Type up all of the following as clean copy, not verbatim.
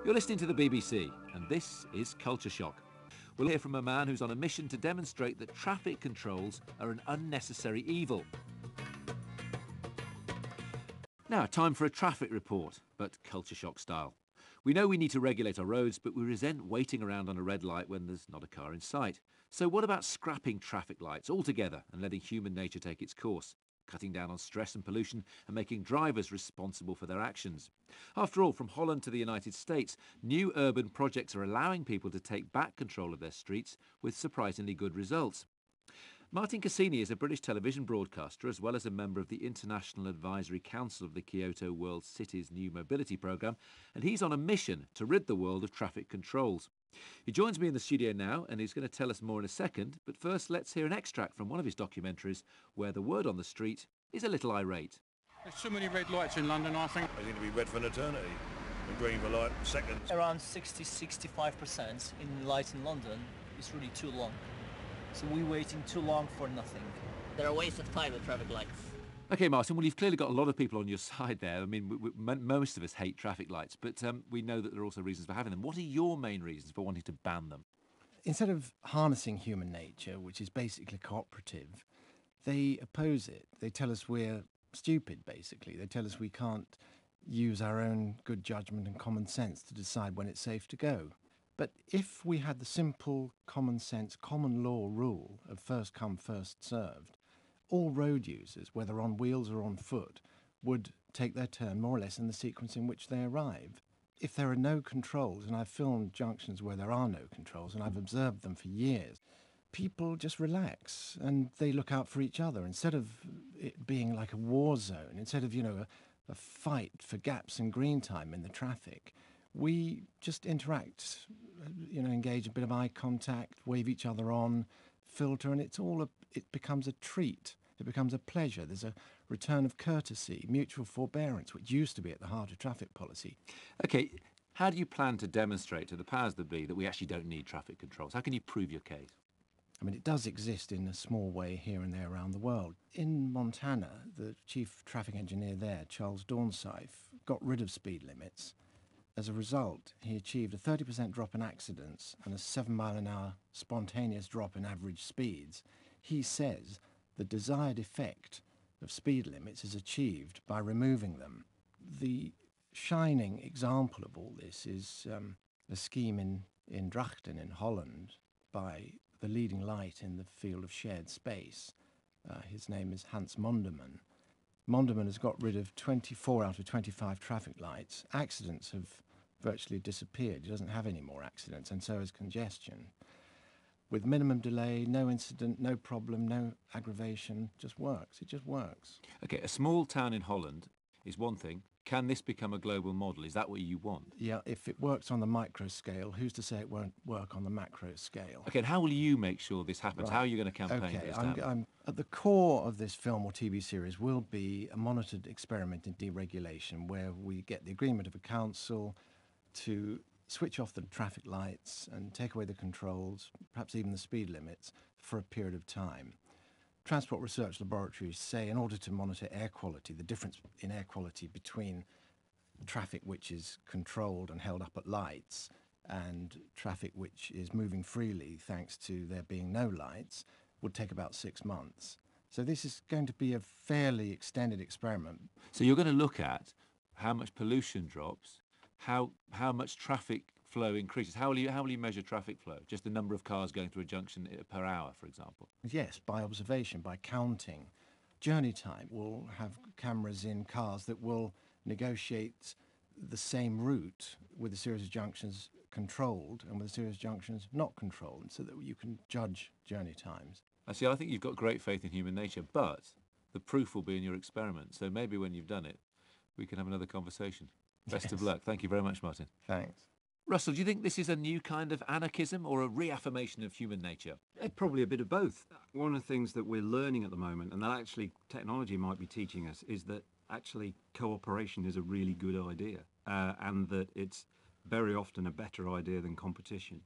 You're listening to the BBC, and this is Culture Shock. We'll hear from a man who's on a mission to demonstrate that traffic controls are an unnecessary evil. Now, time for a traffic report, but Culture Shock style. We know we need to regulate our roads, but we resent waiting around on a red light when there's not a car in sight. So what about scrapping traffic lights altogether and letting human nature take its course? Cutting down on stress and pollution and making drivers responsible for their actions. After all, from Holland to the United States, new urban projects are allowing people to take back control of their streets with surprisingly good results. Martin Cassini is a British television broadcaster as well as a member of the International Advisory Council of the Kyoto World Cities New Mobility Programme, and he's on a mission to rid the world of traffic controls. He joins me in the studio now and he's going to tell us more in a second, but first let's hear an extract from one of his documentaries where the word on the street is a little irate. There's too many red lights in London, I think. They need to be red for an eternity and green for like seconds. Around 60-65% in light in London is really too long. So we're waiting too long for nothing. They're a waste of time with traffic lights. OK, Martin, well, you've clearly got a lot of people on your side there. I mean, most of us hate traffic lights, but we know that there are also reasons for having them. What are your main reasons for wanting to ban them? Instead of harnessing human nature, which is basically cooperative, they oppose it. They tell us we're stupid, basically. They tell us we can't use our own good judgment and common sense to decide when it's safe to go. But if we had the simple, common sense, common law rule of first come, first served, all road users, whether on wheels or on foot, would take their turn more or less in the sequence in which they arrive. If there are no controls, and I've filmed junctions where there are no controls, and I've observed them for years, people just relax and they look out for each other. Instead of it being like a war zone, instead of, a fight for gaps in green time in the traffic, we just interact, engage a bit of eye contact, wave each other on, filter, and it becomes a treat. It becomes a pleasure. There's a return of courtesy, mutual forbearance, which used to be at the heart of traffic policy. OK, how do you plan to demonstrate to the powers that be that we actually don't need traffic controls? How can you prove your case? I mean, it does exist in a small way here and there around the world. In Montana, the chief traffic engineer there, Charles Dornsife, got rid of speed limits. As a result, he achieved a 30% drop in accidents and a 7-mile-an-hour spontaneous drop in average speeds. He says the desired effect of speed limits is achieved by removing them. The shining example of all this is a scheme in Drachten in Holland by the leading light in the field of shared space. His name is Hans Monderman. Monderman has got rid of 24 out of 25 traffic lights. Accidents have virtually disappeared. He doesn't have any more accidents, and so has congestion. With minimum delay, no incident, no problem, no aggravation, just works. It just works. OK, a small town in Holland is one thing. Can this become a global model? Is that what you want? Yeah, if it works on the micro scale, who's to say it won't work on the macro scale? OK, and how will you make sure this happens? Right. How are you going to campaign for this to happen? I'm at the core of this film or TV series will be a monitored experiment in deregulation where we get the agreement of a council to switch off the traffic lights and take away the controls, perhaps even the speed limits, for a period of time. Transport research laboratories say in order to monitor air quality, the difference in air quality between traffic which is controlled and held up at lights and traffic which is moving freely thanks to there being no lights would take about 6 months. So this is going to be a fairly extended experiment. So you're going to look at how much pollution drops, how much traffic flow increases. How will you measure traffic flow? Just the number of cars going through a junction per hour, for example? Yes, by observation, by counting. Journey time will have cameras in cars that will negotiate the same route with a series of junctions controlled and with a series of junctions not controlled, so that you can judge journey times. I think you've got great faith in human nature, but the proof will be in your experiment. So maybe when you've done it, we can have another conversation. Best of luck. Thank you very much, Martin. Thanks. Russell, do you think this is a new kind of anarchism or a reaffirmation of human nature? Probably a bit of both. One of the things that we're learning at the moment, and that actually technology might be teaching us, is that actually cooperation is a really good idea, and that it's very often a better idea than competition.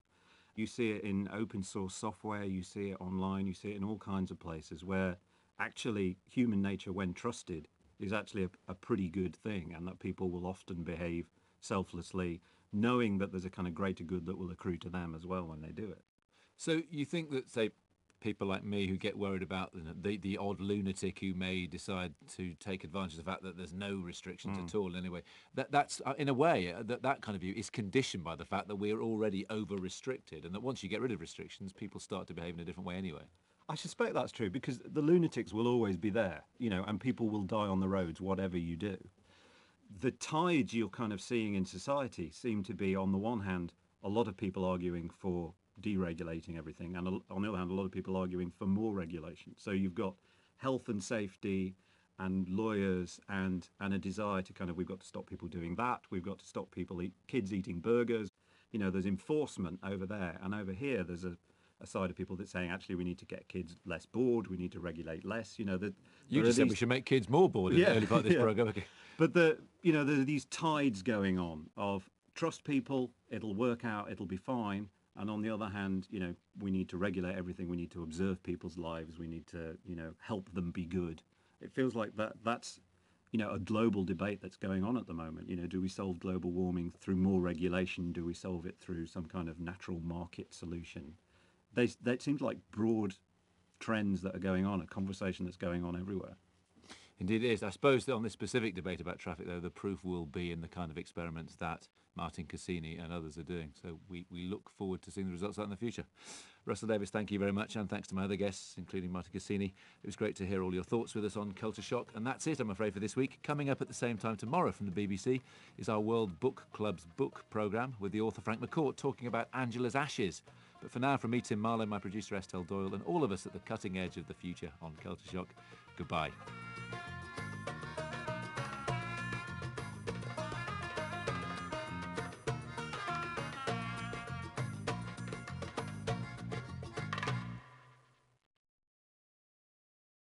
You see it in open source software, you see it online, you see it in all kinds of places where actually human nature, when trusted, is actually a pretty good thing, and that people will often behave selflessly knowing that there's a kind of greater good that will accrue to them as well when they do it. So you think that, say, people like me who get worried about the odd lunatic who may decide to take advantage of the fact that there's no restrictions at all anyway, that's in a way, that kind of view is conditioned by the fact that we're already over-restricted, and that once you get rid of restrictions, people start to behave in a different way anyway. I suspect that's true because the lunatics will always be there, and people will die on the roads, whatever you do. The tides you're kind of seeing in society seem to be, on the one hand, a lot of people arguing for deregulating everything, and on the other hand, a lot of people arguing for more regulation. So you've got health and safety and lawyers and a desire to kind of, we've got to stop people doing that, we've got to stop kids eating burgers. There's enforcement over there, and over here there's a side of people that's saying actually we need to get kids less bored, we need to regulate less. You just said we should make kids more bored in the early part of this programme. Okay. But there are these tides going on of trust people, it'll work out, it'll be fine. And on the other hand, we need to regulate everything. We need to observe people's lives. We need to, help them be good. It feels like that's, a global debate that's going on at the moment. Do we solve global warming through more regulation? Do we solve it through some kind of natural market solution? That seems like broad trends that are going on, a conversation that's going on everywhere. Indeed it is. I suppose that on this specific debate about traffic, though, the proof will be in the kind of experiments that Martin Cassini and others are doing. So we look forward to seeing the results of that in the future. Russell Davies, thank you very much, and thanks to my other guests, including Martin Cassini. It was great to hear all your thoughts with us on Culture Shock. And that's it, I'm afraid, for this week. Coming up at the same time tomorrow from the BBC is our World Book Club's book programme with the author Frank McCourt talking about Angela's Ashes. But for now, from me, Tim Marlowe, my producer Estelle Doyle, and all of us at the cutting edge of the future on Culture Shock, goodbye.